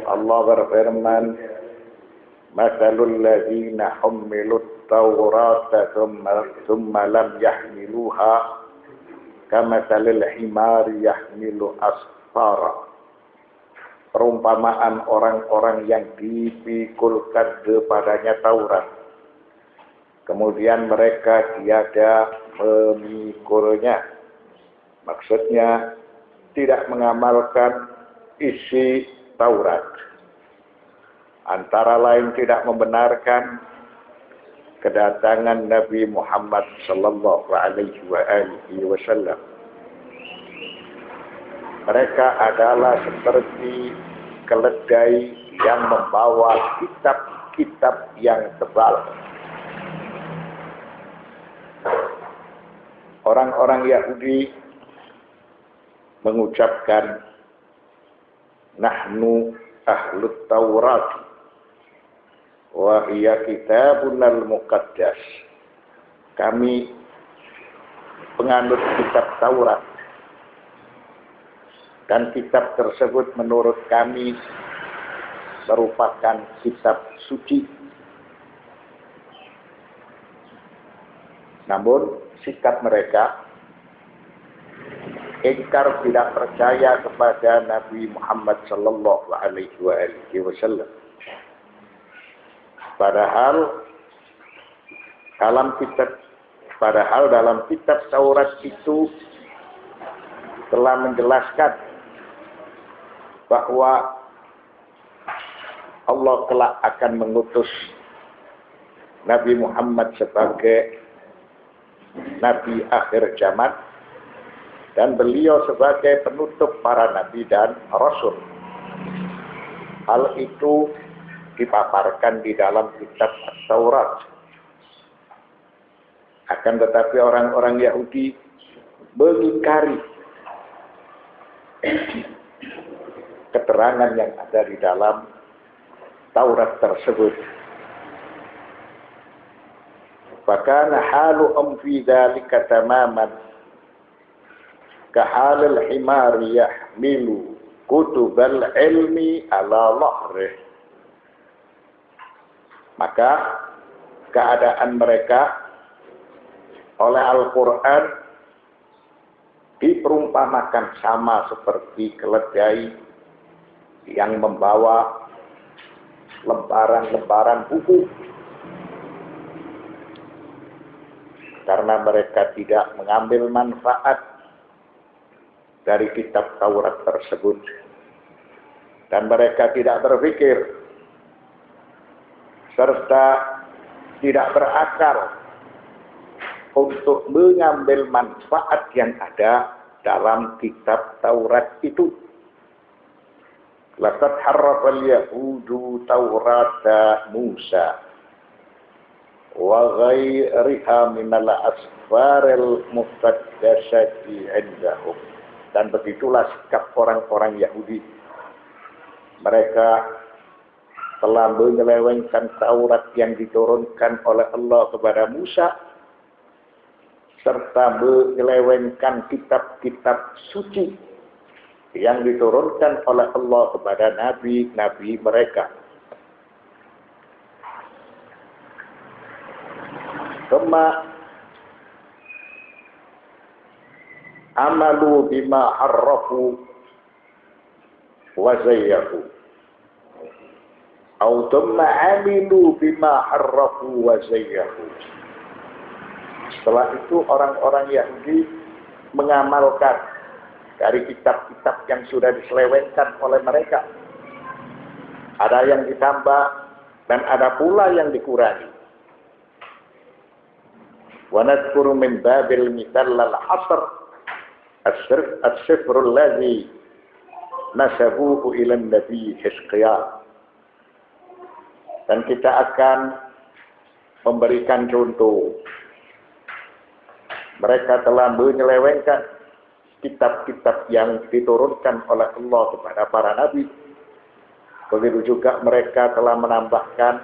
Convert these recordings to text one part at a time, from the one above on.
Allah berfirman, "Matsalul ladzina hummilut Taurata thumma lam yahmiluha kamatsalil himari yahmilu asfara." Perumpamaan orang-orang yang dipikulkan kepadanya Taurat, kemudian mereka tiada memikulnya. Maksudnya tidak mengamalkan isi Taurat. Antara lain tidak membenarkan kedatangan Nabi Muhammad sallallahu alaihi wasallam. Mereka adalah seperti keledai yang membawa kitab-kitab yang tebal. Orang-orang Yahudi mengucapkan, "Nahnu ahlut Taurat wa hiya kitabunal muqaddas." Kami penganut kitab Taurat, dan kitab tersebut menurut kami merupakan kitab suci. Namun sikap mereka ingkar, tidak percaya kepada Nabi Muhammad sallallahu alaihi wasallam. Padahal dalam kitab Taurat itu telah menjelaskan bahwa Allah kelak akan mengutus Nabi Muhammad sebagai Nabi akhir zaman, dan beliau sebagai penutup para nabi dan rasul. Hal itu dipaparkan di dalam kitab Taurat. Akan tetapi orang-orang Yahudi mengingkari keterangan yang ada di dalam Taurat tersebut. Fakana haluhum fi dzalika tamaman kahalil himari yahmilu kutubal ilmi ala lahrih. Maka keadaan mereka oleh Al-Quran diperumpamakan sama seperti keledai yang membawa lembaran-lembaran buku, karena mereka tidak mengambil manfaat dari kitab Taurat tersebut, dan mereka tidak berpikir serta tidak berakal untuk mengambil manfaat yang ada dalam kitab Taurat itu. Laqad harrafal yahudu Taurata Musa wa ghairiha minal asfaril muqaddasati indahum. Dan begitulah sikap orang-orang Yahudi. Mereka telah menyelewengkan Taurat yang diturunkan oleh Allah kepada Musa, serta menyelewengkan kitab-kitab suci yang diturunkan oleh Allah kepada nabi-nabi mereka. Kama amalu bima harrafu wa zayyahu, atau thumma amilu bima harrafu wa zayyahu. Setelah itu orang-orang Yahudi mengamalkan dari kitab-kitab yang sudah diselewengkan oleh mereka. Ada yang ditambah dan ada pula yang dikurangi. Wa nadhkuru min babil mithal al-hasr as-sifrul ladzi nasabuhu ila an-nabi Hizqiyah. Dan kita akan memberikan contoh. Mereka telah menyelewengkan kitab-kitab yang diturunkan oleh Allah kepada para nabi. Begitu juga mereka telah menambahkan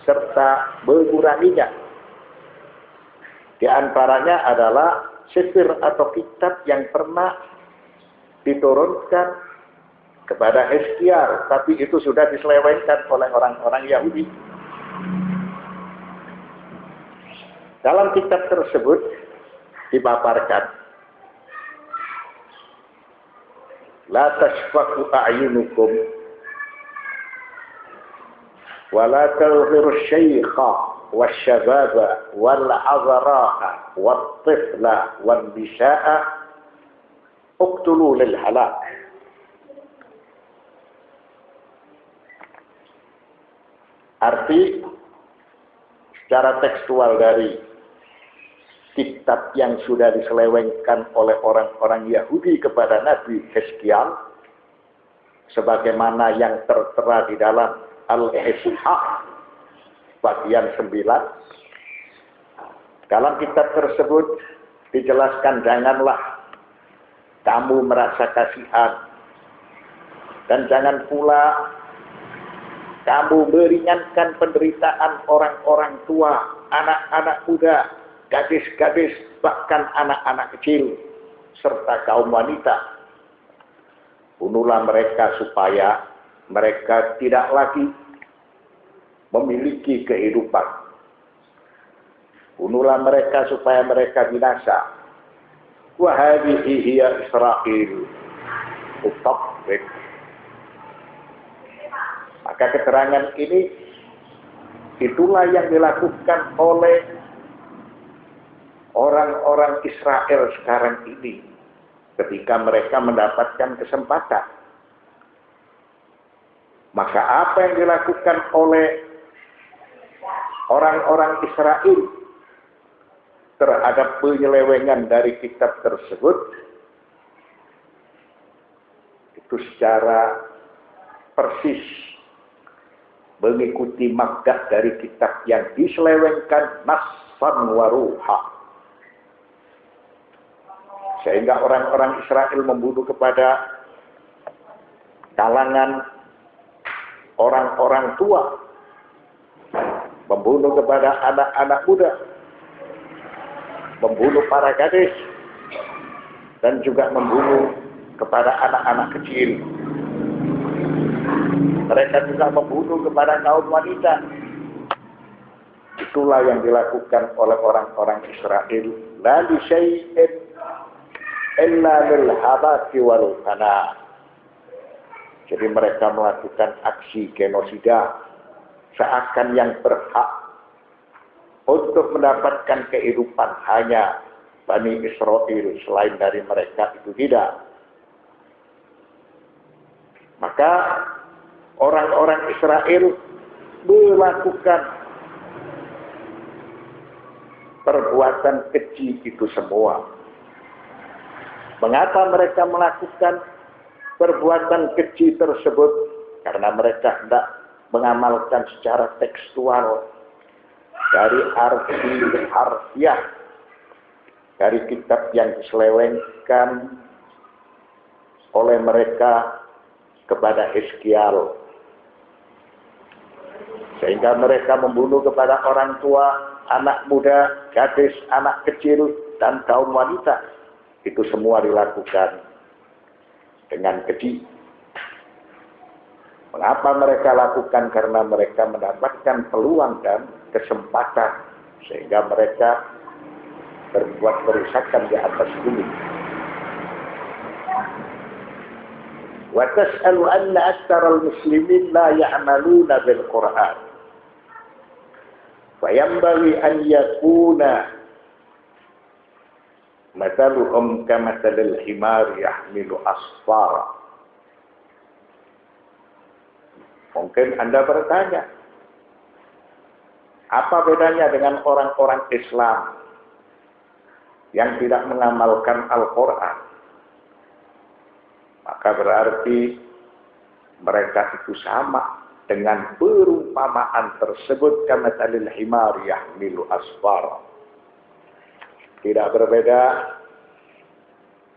serta menguranginya. Di antaranya adalah sifir atau kitab yang pernah diturunkan kepada Hizkiar, tapi itu sudah diselewengkan oleh orang-orang Yahudi. Dalam kitab tersebut dipaparkan, la tashfaqu a'yunukum wa la taghiru syaikha wasyababa wal azra'a wat tifla wan nisaa uqtulu lil halak. Arti secara tekstual dari kitab yang sudah diselewengkan oleh orang-orang Yahudi kepada Nabi Hizkial, sebagaimana yang tertera di dalam Al-Ishaq bagian 9. Dalam kitab tersebut dijelaskan, janganlah kamu merasa kasihan dan jangan pula kamu meringankan penderitaan orang-orang tua, anak-anak muda, gadis-gadis, bahkan anak-anak kecil, serta kaum wanita. Bunuhlah mereka supaya mereka tidak lagi memiliki kehidupan. Bunuhlah mereka supaya mereka binasa. Wa hadhihi hiya Israil utabbik. Maka keterangan ini itulah yang dilakukan oleh orang-orang Israel sekarang ini ketika mereka mendapatkan kesempatan. Maka apa yang dilakukan oleh orang-orang Israel terhadap penyelewengan dari kitab tersebut itu secara persis mengikuti maksud dari kitab yang diselewengkan nassan wa ruha. Sehingga orang-orang Israel membunuh kepada kalangan orang-orang tua, membunuh kepada anak-anak muda, membunuh para gadis, dan juga membunuh kepada anak-anak kecil. Mereka juga membunuh kepada kaum wanita. Itulah yang dilakukan oleh orang-orang Israel. La li syai'in illa lil habati wal qana. Jadi mereka melakukan aksi genosida seakan yang berhak untuk mendapatkan kehidupan hanya Bani Israel, selain dari mereka itu tidak. Maka orang-orang Israel melakukan perbuatan keji itu semua. Mengapa mereka melakukan perbuatan keji tersebut? Karena mereka hendak mengamalkan secara tekstual dari arti harfiah dari kitab yang diselewengkan oleh mereka kepada Hizkial. Sehingga mereka membunuh kepada orang tua, anak muda, gadis, anak kecil, dan kaum wanita. Itu semua dilakukan dengan keji. Mengapa mereka lakukan? Karena mereka mendapatkan peluang dan kesempatan. Sehingga mereka berbuat kerusakan di atas bumi. Wa tas'alu anna aktsara al-muslimin la ya'maluna bil Qur'an. Fayambaghi an yakuna mathaluhum kamathalil himar yahmilu asfara. Mungkin Anda bertanya, apa bedanya dengan orang-orang Islam yang tidak mengamalkan Al-Quran? Maka berarti mereka itu sama dengan perumpamaan tersebut, kamathalil himar yahmilu asfara. Tidak berbeda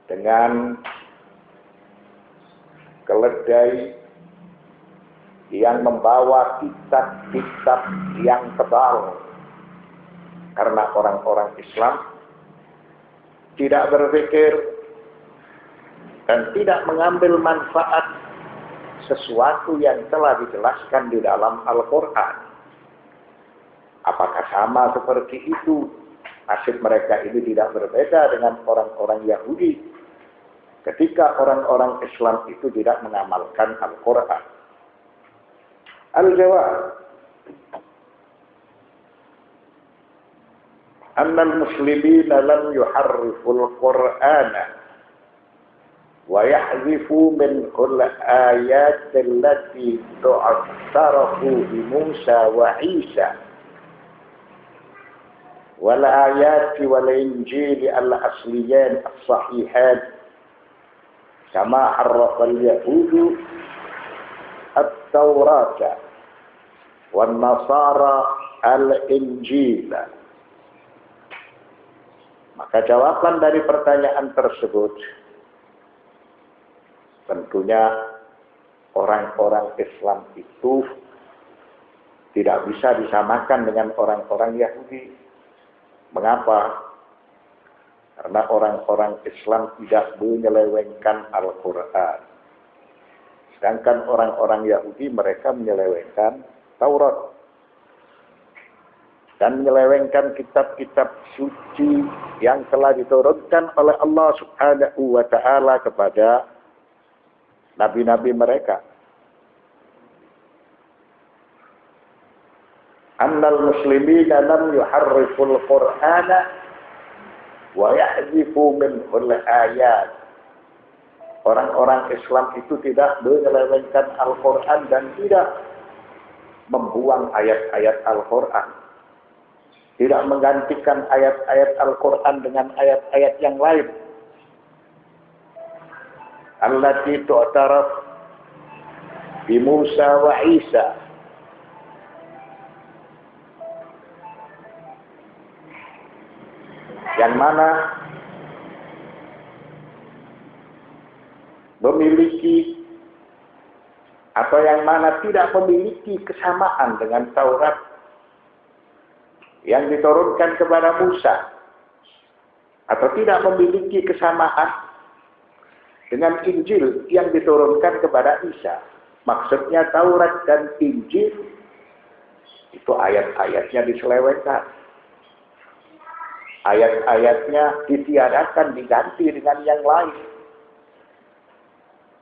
dengan keledai yang membawa kitab-kitab yang tebal. Karena orang-orang Islam tidak berpikir dan tidak mengambil manfaat sesuatu yang telah dijelaskan di dalam Al-Quran. Apakah sama seperti itu? Nasib mereka ini tidak berbeda dengan orang-orang Yahudi ketika orang-orang Islam itu tidak mengamalkan Al-Quran. Al-jawab, anna al-muslimina lam yuharriful Qur'ana wa yahzifu min kull ayat allati tu'assarahu bi Musa wa Isa wal ayat wal injil al-asliyan as-sahihan kama harrafa al-yahudu at-taurata wan nasara al-injil. Maka jawaban dari pertanyaan tersebut, tentunya orang-orang Islam itu tidak bisa disamakan dengan orang-orang Yahudi. Mengapa? Karena orang-orang Islam tidak menyelewengkan Al-Quran. Sedangkan orang-orang Yahudi mereka menyelewengkan Taurat. Dan menyelewengkan kitab-kitab suci yang telah diturunkan oleh Allah Subhanahu wa Ta'ala kepada nabi-nabi mereka. Annal muslimina lam yuharriful Qur'ana wa yahzifu min kulli ayat. Orang-orang Islam itu tidak menyelewengkan Al-Quran dan tidak membuang ayat-ayat Al-Quran. Tidak menggantikan ayat-ayat Al-Quran dengan ayat-ayat yang lain. Allati tu'taraf bi Musa wa Isa. Yang mana memiliki atau yang mana tidak memiliki kesamaan dengan Taurat yang diturunkan kepada Musa, atau tidak memiliki kesamaan dengan Injil yang diturunkan kepada Isa. Maksudnya Taurat dan Injil itu ayat-ayatnya diselewengkan. Ayat-ayatnya ditiadakan, diganti dengan yang lain.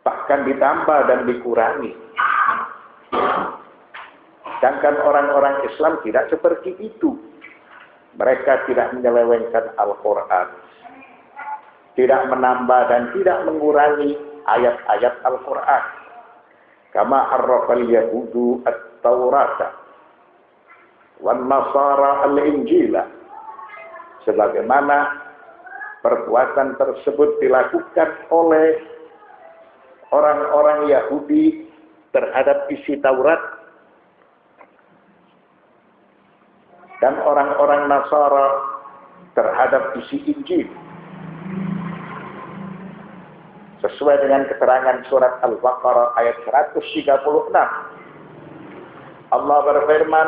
Bahkan ditambah dan dikurangi. Sedangkan orang-orang Islam tidak seperti itu. Mereka tidak menyelewengkan Al-Quran. Tidak menambah dan tidak mengurangi ayat-ayat Al-Quran. Kama harrafal yahudu at-taurata wan nasara al-injila. Sebagaimana perbuatan tersebut dilakukan oleh orang-orang Yahudi terhadap isi Taurat dan orang-orang Nasara terhadap isi Injil. Sesuai dengan keterangan surat Al-Baqarah ayat 136. Allah berfirman,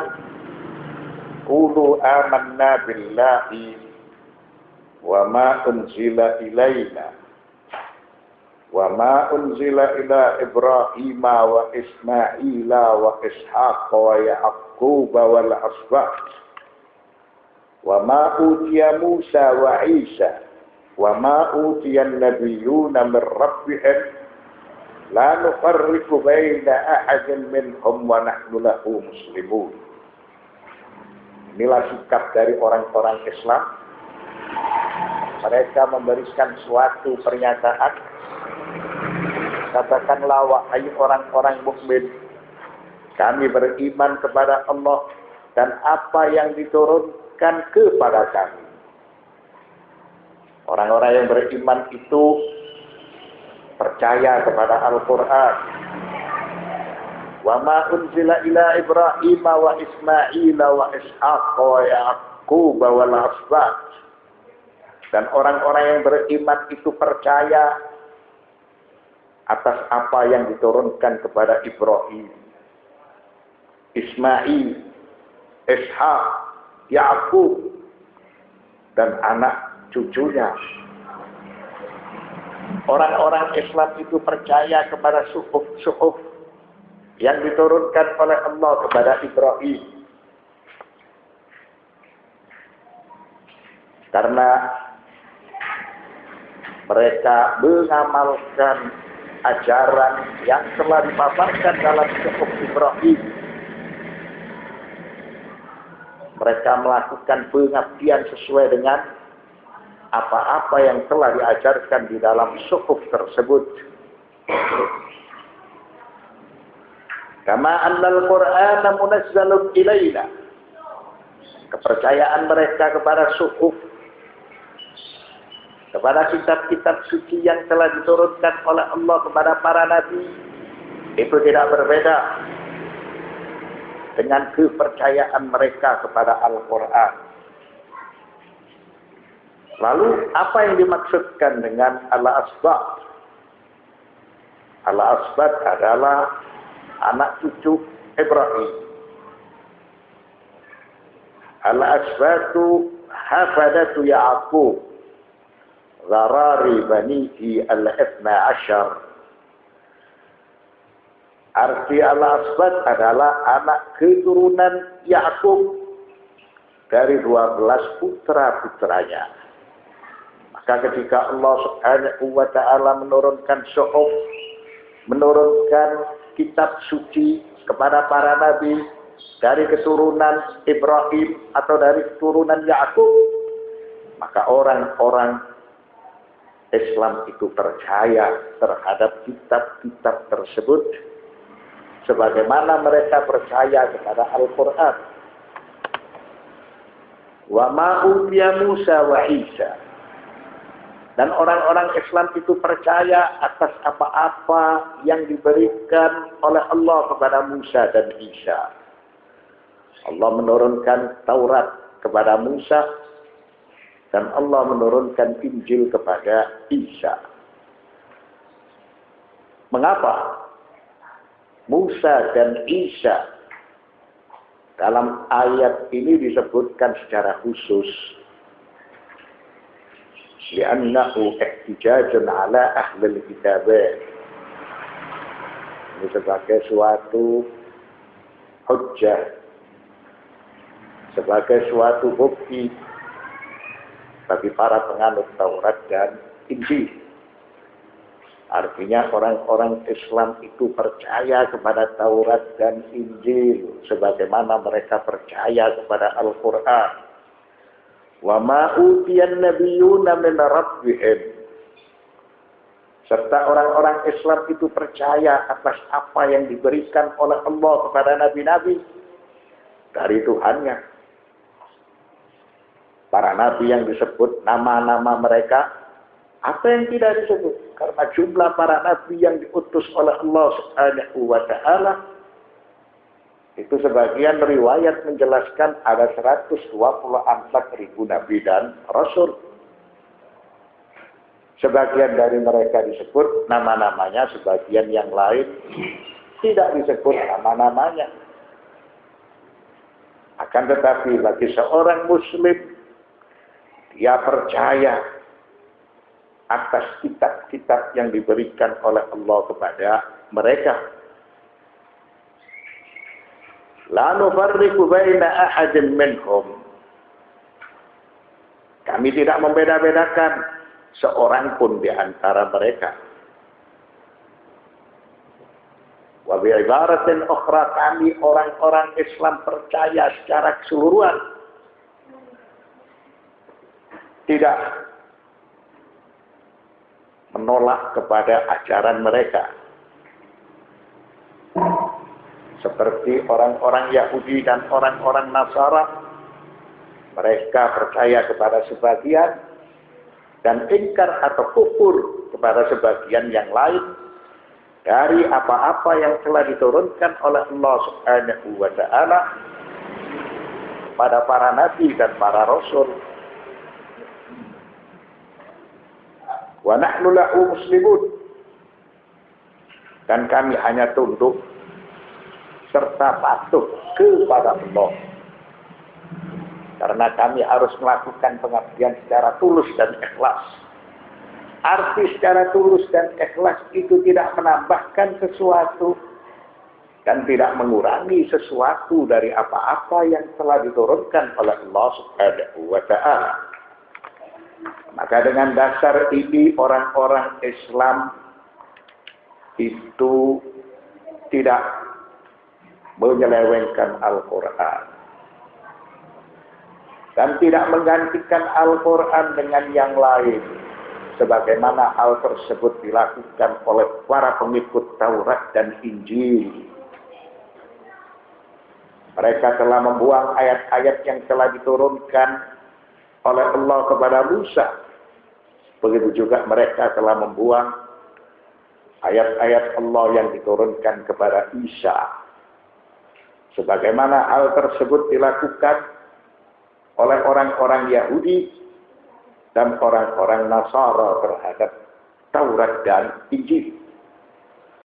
"Qulu amanna billahi wa ma unzila ilaina wa ma unzila ila Ibrahim wa Ismaila wa Ishaq wa Yaqub wal asbaq wa ma utiya Musa wa Isa wa ma utiya an-nabiyyuna min rabbihim la nufarriqu baina ahadin minhum wa nahnu lahu muslimun." Inilah sikap dari orang-orang Islam. Mereka memberikan suatu pernyataan, katakanlah wahai orang-orang mukmin, kami beriman kepada Allah dan apa yang diturunkan kepada kami. Orang-orang yang beriman itu percaya kepada Al-Quran. Wa ma unzila ila Ibrahim wa Ismail wa Ishaq wa Yaqub wal asbaq. Dan orang-orang yang beriman itu percaya atas apa yang diturunkan kepada Ibrahim, Ismail, Ishaq, Yaqub, dan anak cucunya. Orang-orang Islam itu percaya kepada suhuf-suhuf yang diturunkan oleh Allah kepada Ibrahim. Karena mereka mengamalkan ajaran yang telah dipaparkan dalam suhuf Ibrahim. Mereka melakukan pengabdian sesuai dengan apa-apa yang telah diajarkan di dalam suhuf tersebut. Kama annal Qur'ana munazzalun ilaina. Kepercayaan mereka kepada suhuf, kepada kitab-kitab suci yang telah diturunkan oleh Allah kepada para nabi, itu tidak berbeda dengan kepercayaan mereka kepada Al-Quran. Lalu apa yang dimaksudkan dengan Al-Asbat? Al-Asbat adalah anak cucu Ibrahim. Al-Asbatu hafadatu Ya'qub Zarari banihi al-ithna asyar. Arti al-asbat adalah anak keturunan Yakub dari 12 putra-putranya. Maka ketika Allah Subhanahu wa taala menurunkan suhuf, menurunkan kitab suci kepada para nabi dari keturunan Ibrahim atau dari keturunan Yakub, maka orang-orang Islam itu percaya terhadap kitab-kitab tersebut sebagaimana mereka percaya kepada Al-Quran. Wa ma utiya Musa wa Isa. Dan orang-orang Islam itu percaya atas apa-apa yang diberikan oleh Allah kepada Musa dan Isa. Allah menurunkan Taurat kepada Musa dan Allah menurunkan Injil kepada Isa. Mengapa Musa dan Isa dalam ayat ini disebutkan secara khusus? Li'annahu ihtijajun ala ahlil kitabah. Ini sebagai suatu hujjah, sebagai suatu bukti bagi para penganut Taurat dan Injil. Artinya orang-orang Islam itu percaya kepada Taurat dan Injil sebagaimana mereka percaya kepada Al-Quran. Wa ma utiyan nabiyyuna min rabbihim. Serta orang-orang Islam itu percaya atas apa yang diberikan oleh Allah kepada nabi-nabi dari Tuhannya. Para nabi yang disebut nama-nama mereka, apa yang tidak disebut? Karena jumlah para nabi yang diutus oleh Allah Subhanahu wa taala itu sebagian riwayat menjelaskan ada 124.000 nabi dan rasul. Sebagian dari mereka disebut nama-namanya, sebagian yang lain tidak disebut nama-namanya. Akan tetapi bagi seorang muslim, dia percaya atas kitab-kitab yang diberikan oleh Allah kepada mereka. La nufarriqu baina ahadin minhum. Kami tidak membeda-bedakan seorang pun di antara mereka. Wa bi ibaratin ukhra, kami orang-orang Islam percaya secara keseluruhan, tidak menolak kepada ajaran mereka. Seperti orang-orang Yahudi dan orang-orang Nasara, mereka percaya kepada sebagian dan ingkar atau kufur kepada sebagian yang lain dari apa-apa yang telah diturunkan oleh Allah Subhanahu wa taala pada para nabi dan para rasul. Wa nahnu lahu muslimun. Dan kami hanya tunduk serta patuh kepada Allah. Karena kami harus melakukan pengabdian secara tulus dan ikhlas. Arti secara tulus dan ikhlas itu tidak menambahkan sesuatu, dan tidak mengurangi sesuatu dari apa-apa yang telah diturunkan oleh Allah Subhanahu wa Ta'ala. Maka dengan dasar ini orang-orang Islam itu tidak menyelewengkan Al-Quran dan tidak menggantikan Al-Quran dengan yang lain, sebagaimana hal tersebut dilakukan oleh para pengikut Taurat dan Injil. Mereka telah membuang ayat-ayat yang telah diturunkan oleh Allah kepada Musa. Begitu juga mereka telah membuang ayat-ayat Allah yang diturunkan kepada Isa. Sebagaimana hal tersebut dilakukan oleh orang-orang Yahudi dan orang-orang Nasara terhadap Taurat dan Injil.